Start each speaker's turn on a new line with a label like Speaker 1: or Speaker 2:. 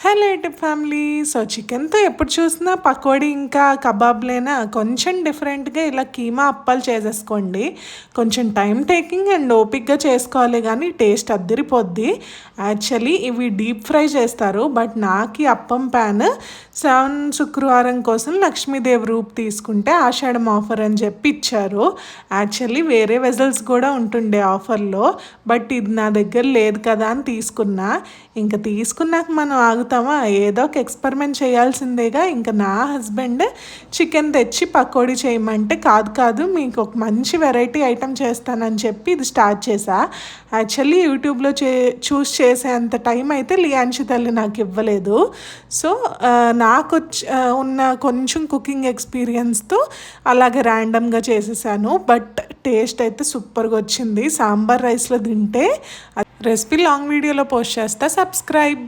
Speaker 1: Hello YouTube family. So చికెన్తో ఎప్పుడు చూసినా పకోడీ ఇంకా కబాబ్లేనా, కొంచెం డిఫరెంట్గా ఇలా కీమా అప్పాలు చేసేసుకోండి. కొంచెం టైం టేకింగ్ అండ్ ఓపిక్గా చేసుకోవాలి, కానీ టేస్ట్ అద్దరిపోద్ది. యాక్చువల్లీ ఇవి డీప్ ఫ్రై చేస్తారు, బట్ నాకు ఈ అప్పం ప్యాన్ శుక్రవారం కోసం లక్ష్మీదేవి రూప్ తీసుకుంటే ఆషాఢం ఆఫర్ అని చెప్పి ఇచ్చారు. యాక్చువల్లీ వేరే వెజల్స్ కూడా ఉంటుండే ఆఫర్లో, బట్ ఇది నా దగ్గర లేదు కదా అని తీసుకున్నా. ఇంకా తీసుకున్నాక మనం ఆగుతామా, ఏదో ఒక ఎక్స్పెరిమెంట్ చేయాల్సిందేగా. ఇంకా నా హస్బెండ్ చికెన్ తెచ్చి పకోడీ చేయమంటే కాదు మీకు ఒక మంచి వెరైటీ ఐటెం చేస్తానని చెప్పి ఇది స్టార్ట్ చేశా. యాక్చువల్లీ యూట్యూబ్లో చూస్ చేసేంత టైం అయితే లియాన్షి తల్లి నాకు ఇవ్వలేదు. సో నాకు ఉన్న కొంచెం కుకింగ్ ఎక్స్పీరియన్స్తో అలాగే ర్యాండమ్గా చేసేసాను. బట్ టేస్ట్ అయితే సూపర్గా వచ్చింది. సాంబార్ రైస్లో తింటే రెసిపీ లాంగ్ వీడియోలో పోస్ట్ చేస్తా, సబ్స్క్రైబ్.